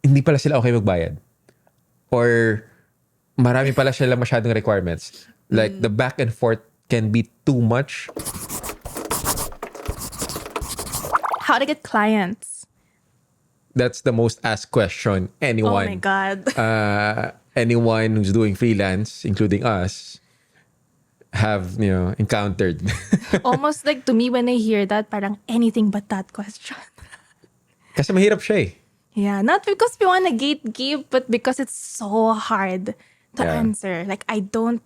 hindi pala sila okay magbayad. Or marami pala sila masyadong requirements. Like the back and forth can be too much. How to get clients? That's the most asked question anyone. Oh my God. Anyone who's doing freelance, including us, have encountered. Almost like to me when I hear that, parang anything but that question. Kasi mahirap siya eh. Yeah, not because we want to gatekeep, but because it's so hard to answer. Like I don't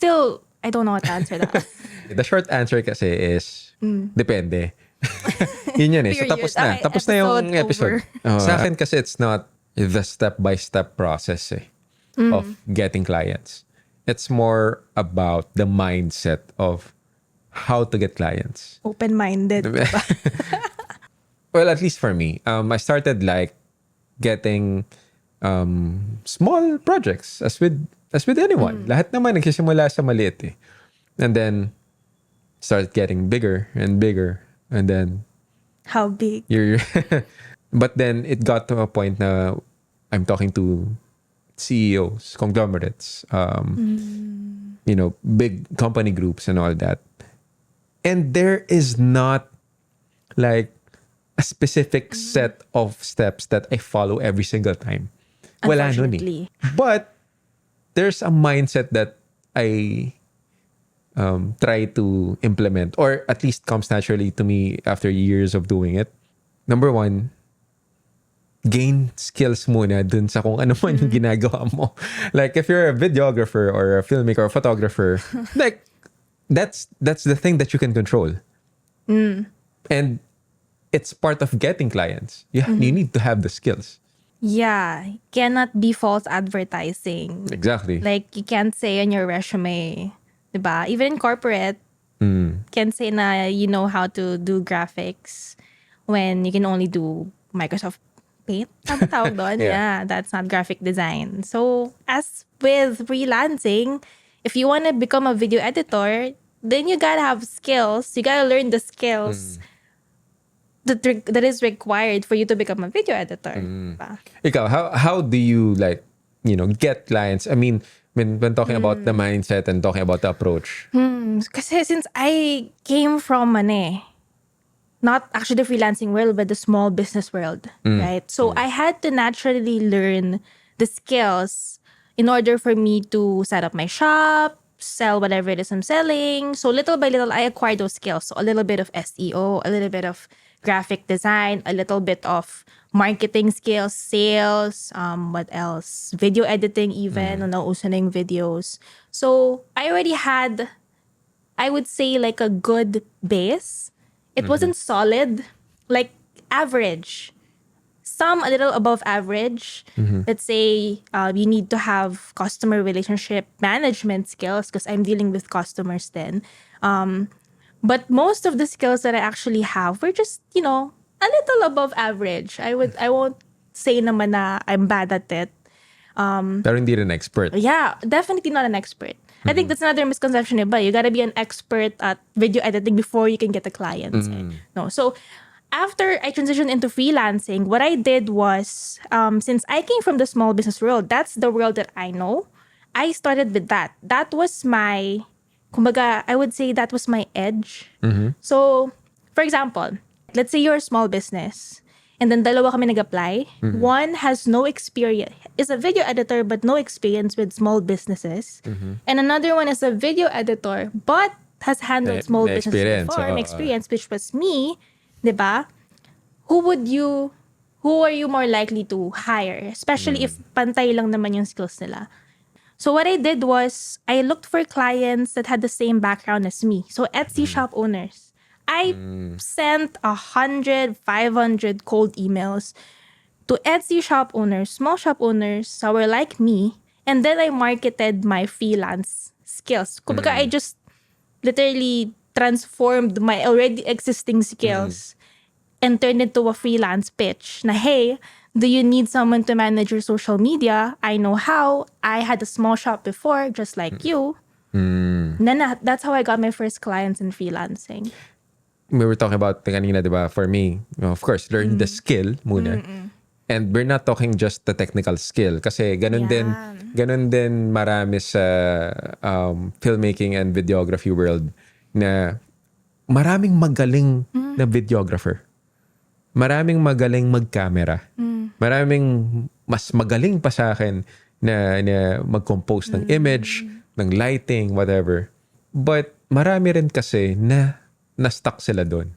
know what to answer that. The short answer kasi is depende. Yun eh. So Period. tapos na. Okay, Tapos na yung episode episode. Sa akin kasi it's not the step-by-step process of getting clients. It's more about the mindset of how to get clients. Open-minded. Diba? Well, at least for me, I started like getting small projects as with anyone. Lahat naman nagsisimula sa maliit eh. And then start getting bigger and bigger, and then How big? But then it got to a point na I'm talking to CEOs, conglomerates, big company groups and all that. And there is not like a specific set of steps that I follow every single time. Wala nun eh. But there's a mindset that I try to implement, or at least comes naturally to me after years of doing it. Number one, gain skills muna dun sa kung ano man yung ginagawa mo. Like if you're a videographer or a filmmaker or photographer, like that's the thing that you can control. And it's part of getting clients. You need to have the skills. Yeah, cannot be false advertising. Exactly. Like you can't say on your resume, diba? Even in corporate, can't say na you know how to do graphics when you can only do Microsoft Paint. Ano tawag doon? Yeah, that's not graphic design. So as with freelancing, if you want to become a video editor, then you gotta have skills. You gotta learn the skills that is required for you to become a video editor. Diba? Ikaw, how do you like, get clients? I mean, when talking about the mindset and talking about the approach. Kasi since I came from not actually the freelancing world, but the small business world, right? So I had to naturally learn the skills in order for me to set up my shop, sell whatever it is I'm selling. So little by little, I acquired those skills. So a little bit of SEO, a little bit of graphic design, a little bit of marketing skills, sales, what else? Video editing even, nauuso na yung videos. So I already had, I would say, like a good base. It wasn't solid, like average. Some a little above average. Let's say you need to have customer relationship management skills because I'm dealing with customers then. But most of the skills that I actually have were just, a little above average. I won't say naman na I'm bad at it. Pero hindi rin expert. Yeah, definitely not an expert. I think that's another misconception. You gotta be an expert at video editing before you can get a client. No. So after I transitioned into freelancing, what I did was, since I came from the small business world, that's the world that I know. I started with that. That was my, kumbaga, I would say that was my edge. So, for example, let's say you're a small business and then dalawa kami nag-apply. One has no experience, is a video editor but no experience with small businesses. And another one is a video editor but has handled small businesses before, experience, which was me, diba? Who are you more likely to hire? Especially if pantay lang naman yung skills nila. So what I did was, I looked for clients that had the same background as me. So Etsy shop owners. I sent 100, 500 cold emails to Etsy shop owners, small shop owners that were like me. And then I marketed my freelance skills. Kumbaga, I just literally transformed my already existing skills and turned into a freelance pitch. Na, hey, do you need someone to manage your social media? I know how. I had a small shop before, just like you. Then that's how I got my first clients in freelancing. We were talking about kanina, diba? For me, of course, learn the skill muna. And we're not talking just the technical skill. Kasi ganun din marami sa filmmaking and videography world na maraming magaling na videographer. Maraming magaling mag-camera. Maraming mas magaling pa sa akin na mag-compose ng image, ng lighting, whatever. But marami rin kasi na stuck sila doon.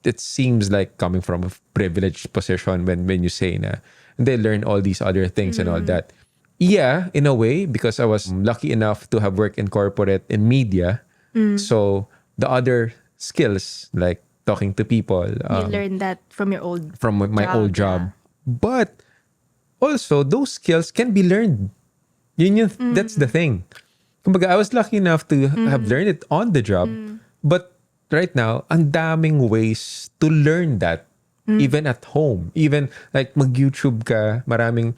It seems like coming from a privileged position when you say na they learn all these other things and all that. Yeah, in a way, because I was lucky enough to have worked in corporate in media. So the other skills like talking to people. You learned that from your old my old job. But also, those skills can be learned. That's the thing. Kumbaga, I was lucky enough to have learned it on the job. But right now, ang daming ways to learn that. Even at home. Even like mag-YouTube ka, maraming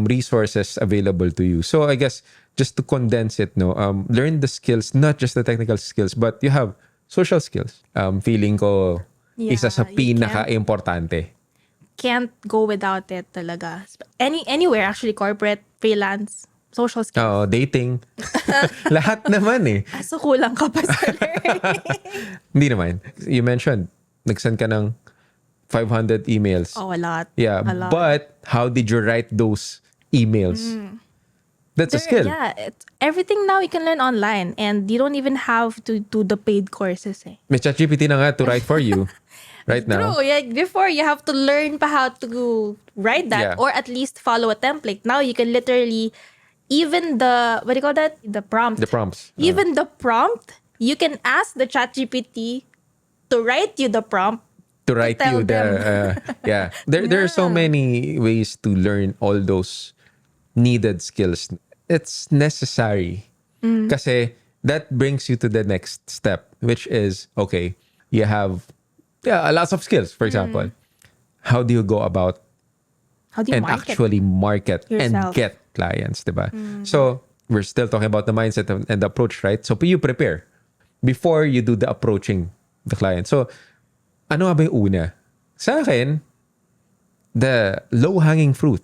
resources available to you. So I guess, just to condense it, learn the skills, not just the technical skills, but you have social skills. Feeling ko, isa sa pinaka-importante. Can't go without it talaga. Anywhere actually, corporate, freelance, social skills. Dating. Lahat naman eh. So kulang ka pa sa learning. Hindi naman. You mentioned, nag-send ka ng 500 emails. Oh, a lot. Yeah, a lot. But how did you write those emails? That's a skill. Yeah, everything now you can learn online and you don't even have to do the paid courses eh. May ChatGPT na nga to write for you right now. True. Yeah, before you have to learn pa how to write that or at least follow a template. Now you can literally, even the, what do you call that? The prompt. The prompts. Even the prompt, you can ask the ChatGPT to write you the prompt. To write tell you the, yeah. There are so many ways to learn all those needed skills. It's necessary. Kasi that brings you to the next step, which is, okay, you have lots of skills, for example. How do you go about and actually market yourself and get clients, diba? So, we're still talking about the mindset and the approach, right? So, you prepare before you do the approaching the client. So, ano nga ba yung una? Sa akin, the low-hanging fruit.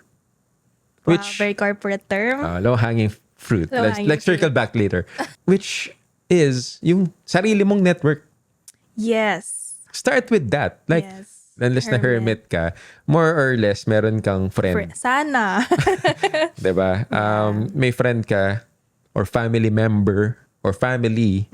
Which, very corporate term. Low-hanging fruit. Low-hanging Let's circle back later. Which is yung sarili mong network. Yes. Start with that. Like, unless na hermit ka, more or less, meron kang friend. Sana. Diba? May friend ka or family member or family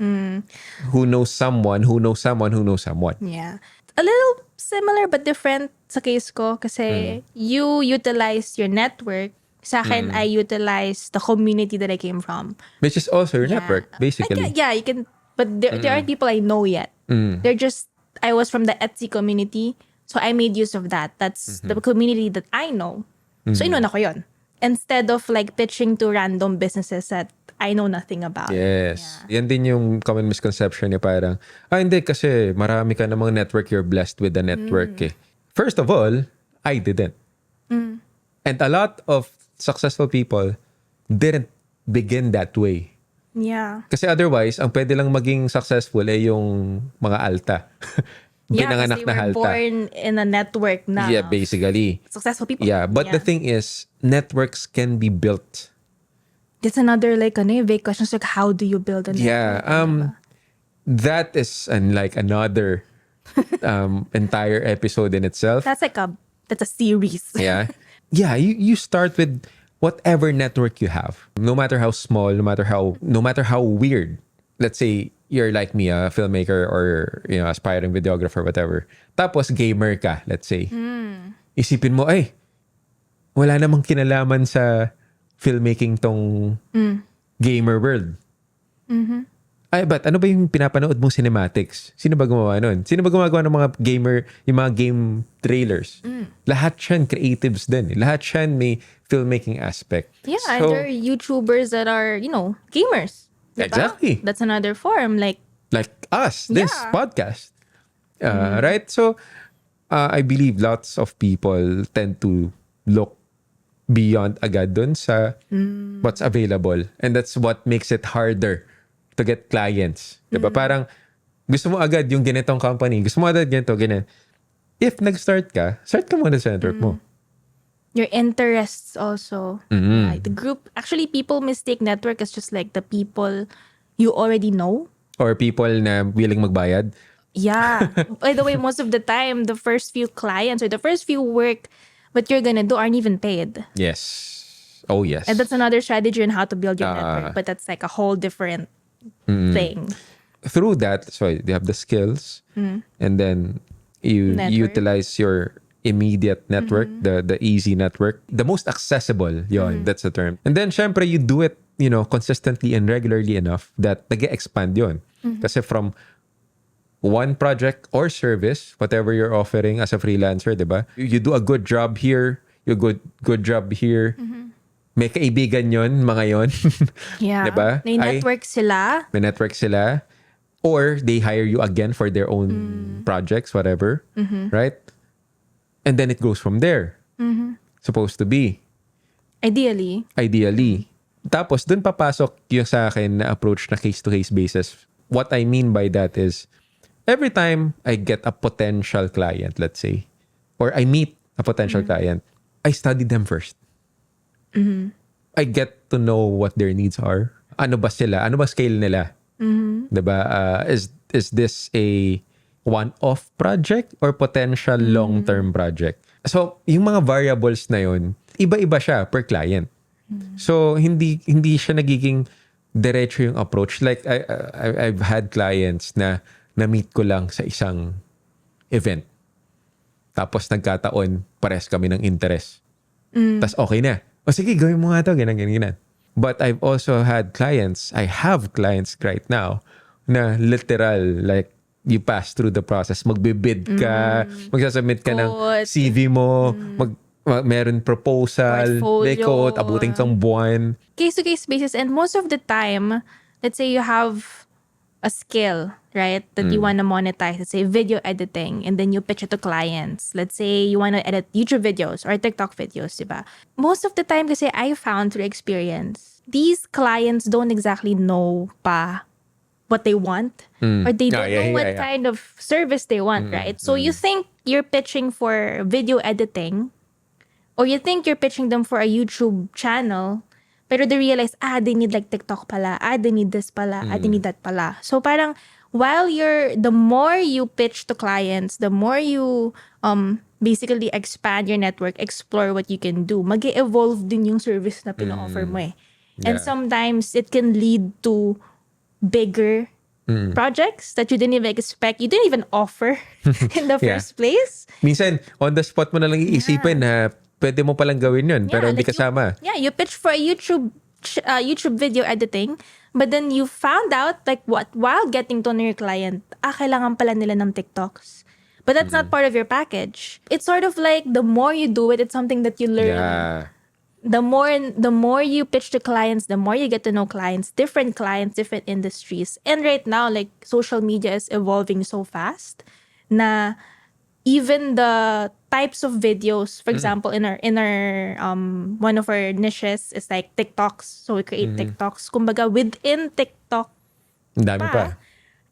who knows someone, who knows someone, who knows someone. Yeah. A little similar but different sa case ko kasi you utilize your network. Sa akin, I utilize the community that I came from. Which is also your network, basically. You can, but there aren't people I know yet. They're just, I was from the Etsy community, so I made use of that. That's the community that I know. So, inuna ko yun. Instead of like pitching to random businesses that I know nothing about. Yes. Yeah. Yan din yung common misconception niya parang, hindi kasi marami ka namang network, you're blessed with the network eh. First of all, I didn't. And a lot of successful people didn't begin that way. Yeah. Kasi otherwise, ang pwede lang maging successful ay yung mga alta. Pinanganak na halta. Born in a network na. Yeah, basically. Successful people. Yeah, but the thing is, networks can be built. That's another like vague questions like how do you build a network? Yeah, that is like another entire episode in itself. That's a series. Yeah. Yeah, you start with whatever network you have. No matter how small, no matter how weird. Let's say you're like me, a filmmaker or aspiring videographer, whatever. Tapos gamer ka, let's say. Isipin mo, wala namang kinalaman sa filmmaking tong gamer world. But ano ba yung pinapanood mong cinematics? Sino ba gumawa nun? Sino ba gumagawa ng mga gamer, yung mga game trailers? Lahat yan creatives din. Lahat yan may filmmaking aspect. Yeah, and there are YouTubers that are, gamers. Diba? Exactly. That's another form. Like us, this podcast. Right? So, I believe lots of people tend to look beyond agad dun sa what's available. And that's what makes it harder to get clients. Diba? Parang gusto mo agad yung ganitong company. Gusto mo agad ganito, ganyan. If nag-start ka, start ka muna sa network mo. Your interests also. Right? The group, actually, people mistake network as just like the people you already know. Or people na willing magbayad. Yeah. By the way, most of the time, the first few clients or the first few work what you're gonna do aren't even paid. Yes. Oh, yes. And that's another strategy on how to build your network. But that's like a whole different thing. Through that, so you have the skills, and then you Network. utilize your immediate network, the easy network, the most accessible. Yon, that's the term. And then, syempre, you do it, consistently and regularly enough that nag-expand yon. Kasi from one project or service, whatever you're offering as a freelancer, diba? You do a good job here, you good job here. May kaibigan yon, mga yon. Yeah. Diba? May network sila. May network sila. Or they hire you again for their own projects, whatever. Right? And then it goes from there. Supposed to be. Ideally. Tapos, dun papasok yung sa akin na approach na case-to-case basis. What I mean by that is, every time I get a potential client, let's say, or I meet a potential client, I study them first. I get to know what their needs are. Ano ba sila? Ano ba scale nila? Diba? Is this a one-off project or potential long-term project? So, yung mga variables na yun, iba-iba siya per client. So, hindi siya nagiging diretso yung approach. Like, I've had clients na na-meet ko lang sa isang event. Tapos nagkataon, pares kami ng interest. Tapos okay na. O sige, gawin mo nga to, ganyan. But I've also had clients, I have clients right now, na literal, like, you pass through the process. Magbibid ka, magsasubmit ka ng CV mo, meron proposal, Portfolio. dekot, abuting kang buwan. Case-to-case basis. And most of the time, let's say you have a skill, right, that you want to monetize. Let's say video editing, and then you pitch it to clients. Let's say you want to edit YouTube videos or TikTok videos, diba? Most of the time kasi I found through experience, these clients don't exactly know pa what they want, or they don't know what kind of service they want, right? So you think you're pitching for video editing, or you think you're pitching them for a YouTube channel, pero they realize, they need like TikTok pala, they need this pala, they need that pala. So parang, while the more you pitch to clients, the more you basically expand your network, explore what you can do, mag-evolve din yung service na pina-offer mo eh. And sometimes it can lead to bigger projects that you didn't even expect, you didn't even offer in the first place. Minsan, on the spot mo na lang iisipin na pwede mo palang gawin yun, pero hindi kasama. You pitch for a YouTube video editing, but then you found out like while getting to know your client, kailangan pala nila ng TikToks. But that's not part of your package. It's sort of like the more you do it, it's something that you learn. Yeah. The more you pitch to clients, the more you get to know clients, different industries. And right now, like, social media is evolving so fast na even the types of videos, for example, in our one of our niches is like TikToks. So we create TikToks. Kumbaga, within TikTok, Ang dami pa.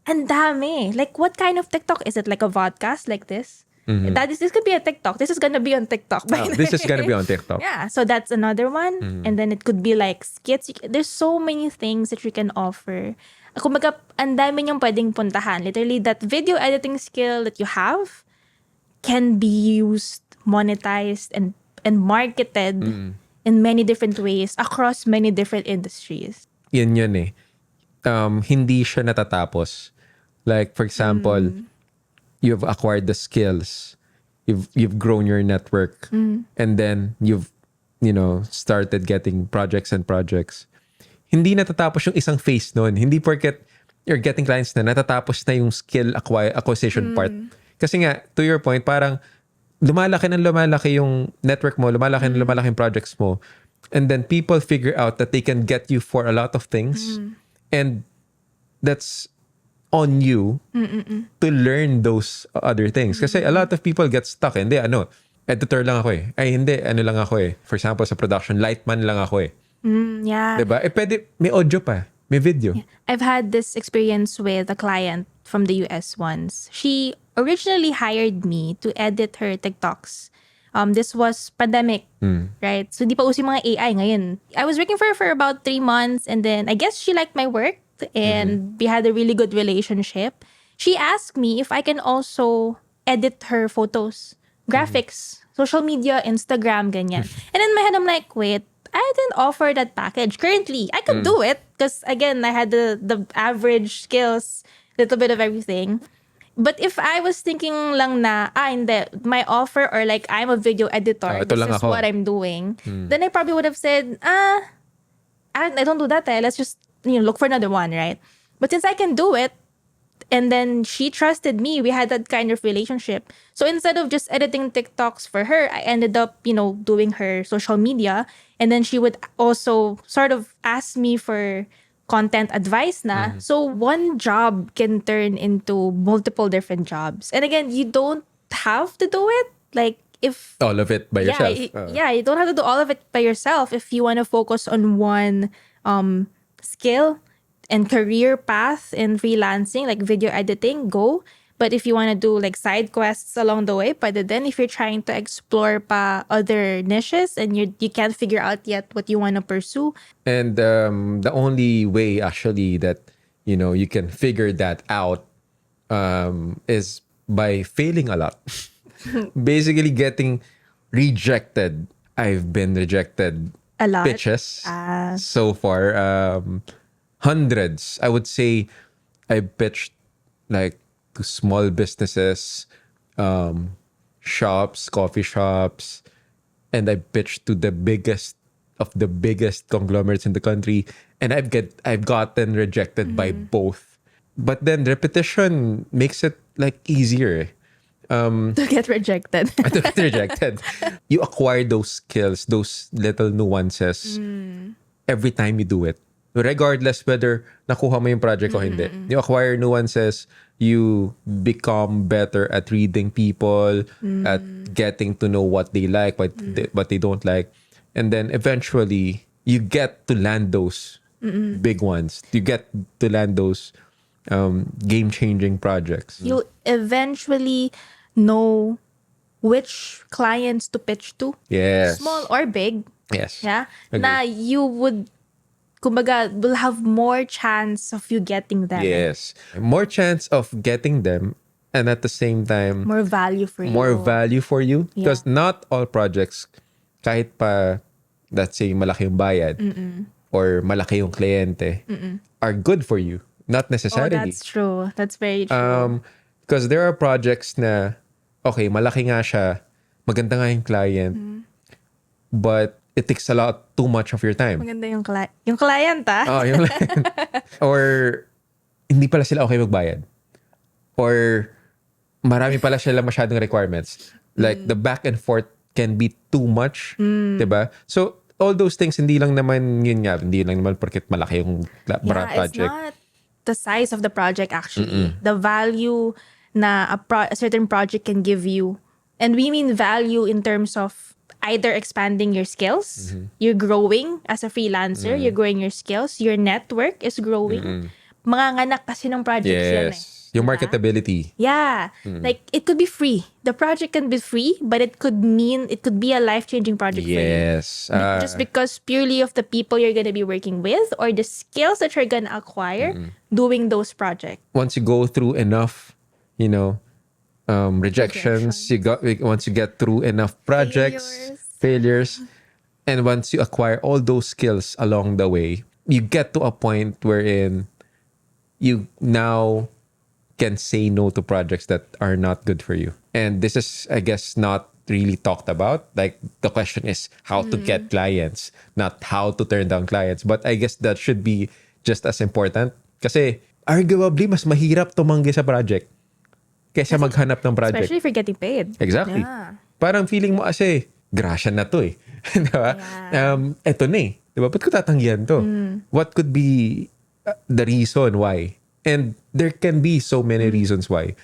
Ang dami. Like, what kind of TikTok? Is it like a vodcast like this? This could be a TikTok. This is gonna be on TikTok. This is gonna be on TikTok. Yeah, so that's another one. And then it could be like skits. There's so many things that you can offer. Kumbaga, ang dami niyong pwedeng puntahan. Literally, that video editing skill that you have can be used, monetized, and marketed in many different ways across many different industries. Yun eh. Hindi siya natatapos. Like, for example, you've acquired the skills, you've grown your network, and then you've started getting projects. Hindi natatapos yung isang phase nun. Hindi porket you're getting clients na natatapos na yung skill acquisition part. Kasi nga, to your point, parang lumalaki yung network mo, lumalaki yung projects mo, and then people figure out that they can get you for a lot of things, and that's on you to learn those other things. Kasi a lot of people get stuck. Hindi, editor lang ako eh. Ay, hindi, lang ako eh. For example, sa production, lightman lang ako eh. Yeah. Diba? Pwede, may audio pa. May video. Yeah. I've had this experience with a client from the US once. She originally hired me to edit her TikToks This was pandemic, right? So di pa uso yung mga AI ngayon. I was working for her for about 3 months, and then I guess she liked my work and we had a really good relationship. She asked me if I can also edit her photos, graphics, social media, Instagram, ganyan. And in my head, I'm like, wait, I didn't offer that package. Currently, I could do it because again, I had the average skills, little bit of everything. But if I was thinking lang na, hindi, my offer or like I'm a video editor, ito this lang is ako. what I'm doing, then I probably would have said, I don't do that. Let's just look for another one, right? But since I can do it, and then she trusted me, we had that kind of relationship. So instead of just editing TikToks for her, I ended up, doing her social media. And then she would also sort of ask me for content advice na. So one job can turn into multiple different jobs. And again, you don't have to do it. Like if All of it by yourself. you don't have to do all of it by yourself if you want to focus on one skill and career path in freelancing, like video editing, go. But if you want to do like side quests along the way, but then if you're trying to explore pa other niches and you can't figure out yet what you want to pursue. And the only way actually that you can figure that out is by failing a lot. Basically getting rejected. I've been rejected A lot. pitches so far. Hundreds. I would say I pitched like to small businesses, shops, coffee shops, and I pitched to the biggest of the biggest conglomerates in the country, and I've gotten rejected by both. But then repetition makes it like easier. To get rejected. To get rejected. You acquire those skills, those little nuances every time you do it. Regardless whether nakuha mo yung project o hindi. You acquire nuances, you become better at reading people, at getting to know what they like, what they don't like. And then eventually, you get to land those big ones. You get to land those game-changing projects. You'll eventually know which clients to pitch to. Yes. Small or big. Yes. Yeah. Agree. Na you would, kumbaga, will have more chance of you getting them. Yes. More chance of getting them, and at the same time, More value for you. more value for you. Yeah. Because not all projects, kahit pa, let's say, malaki yung bayad or malaki yung kliyente, are good for you. Not Oh, necessarily. that's true. That's very true. Because there are projects na, okay, malaki nga siya, maganda nga yung client, but it takes a lot too much of your time. Maganda yung client, Oh, yung or hindi pala sila okay magbayad. Or marami pala sila masyadong requirements. Like the back and forth can be too much, 'di ba? So all those things hindi lang naman porket malaki yung project. It's not the size of the project actually. The value na a certain project can give you. And we mean value in terms of either expanding your skills, you're growing as a freelancer, you're growing your skills, your network is growing. Manganganak kasi ng projects yan eh. Yes. Yung Diba? marketability. Yeah. Like, it could be free. The project can be free, but it could be a life-changing project for you. Yes. Just because purely of the people you're going to be working with or the skills that you're going to acquire doing those projects. Once you go through enough, rejections, once you get through enough projects, failures, and once you acquire all those skills along the way, you get to a point wherein you now can say no to projects that are not good for you. And this is, I guess, not really talked about. Like, the question is how to get clients, not how to turn down clients. But I guess that should be just as important. Kasi, arguably, mas mahirap tumanggi sa project kaysa maghanap ng project. Especially if you're getting paid. Exactly. Yeah. Parang feeling mo kasi, grasya na to eh. Diba? Yeah. Eto na eh. Diba? Ba't ko tatanggihan to? What could be the reason why? And there can be so many reasons why.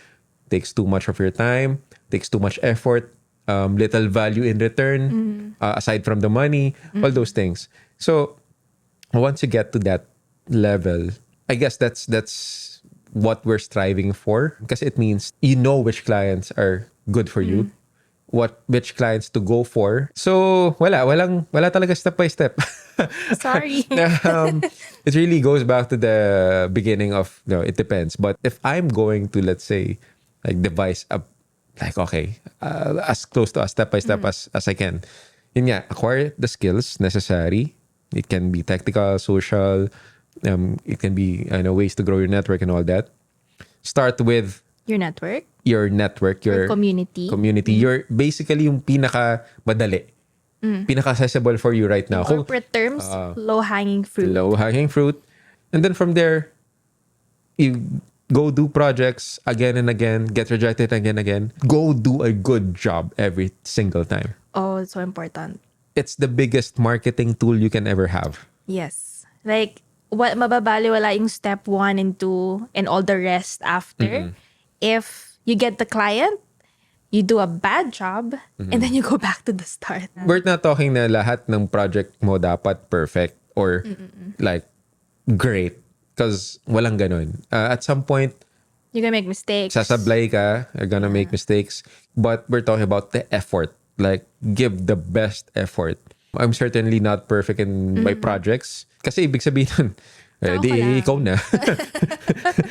Takes too much of your time, takes too much effort, little value in return, aside from the money, all those things. So, once you get to that level, I guess that's what we're striving for. Because it means you know which clients are good for you, which clients to go for. So wala talaga step by step. Sorry. It really goes back to the beginning of, it depends. But if I'm going to, let's say, like devise a, like, okay, as close to a step by step as I can. Yun nga, acquire the skills necessary. It can be technical, social, it can be ways to grow your network and all that. Start with Your network. your Community. You're basically yung pinaka madali. Pinaka accessible for you right now. Corporate terms, low-hanging fruit. Low hanging fruit. And then from there, you go do projects again and again, get rejected again and again. Go do a good job every single time. Oh, it's so important. It's the biggest marketing tool you can ever have. Yes. Like, what mababaliwala yung step 1 and 2 and all the rest after. If you get the client, you do a bad job, and then you go back to the start. We're not talking na lahat ng project mo dapat perfect or like great. Because walang ganun. At some point, You're gonna make mistakes. sasablay ka, you're gonna make mistakes. But we're talking about the effort. Like, give the best effort. I'm certainly not perfect in my projects. Kasi ibig sabihin nun, ikaw na.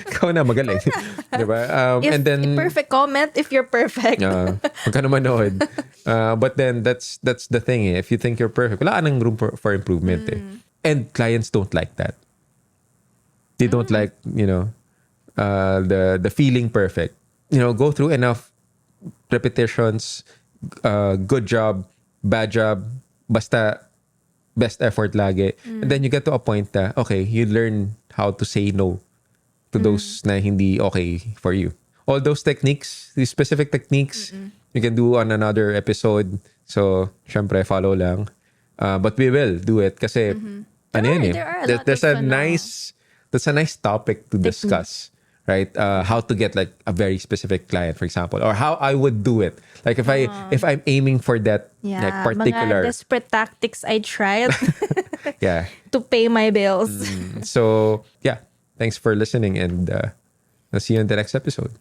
Ikaw na magaling. Diba? And then, perfect comment if you're perfect. huwag ka na manood. But then, that's the thing eh. If you think you're perfect, wala ka nang room for improvement eh. And clients don't like that. They don't like, the feeling perfect. Go through enough repetitions, good job, bad job, basta best effort lagi. And then you get to a point na, okay, you learn how to say no to those na hindi okay for you. All those techniques, these specific techniques, you can do on another episode. So, syempre, follow lang. But we will do it kasi, There are a lot there's of, that's a nice topic to discuss. Right? How to get like a very specific client, for example, or how I would do it. Like if I'm aiming for that like particular mga desperate tactics I tried yeah. to pay my bills. So yeah, thanks for listening, and I'll see you in the next episode.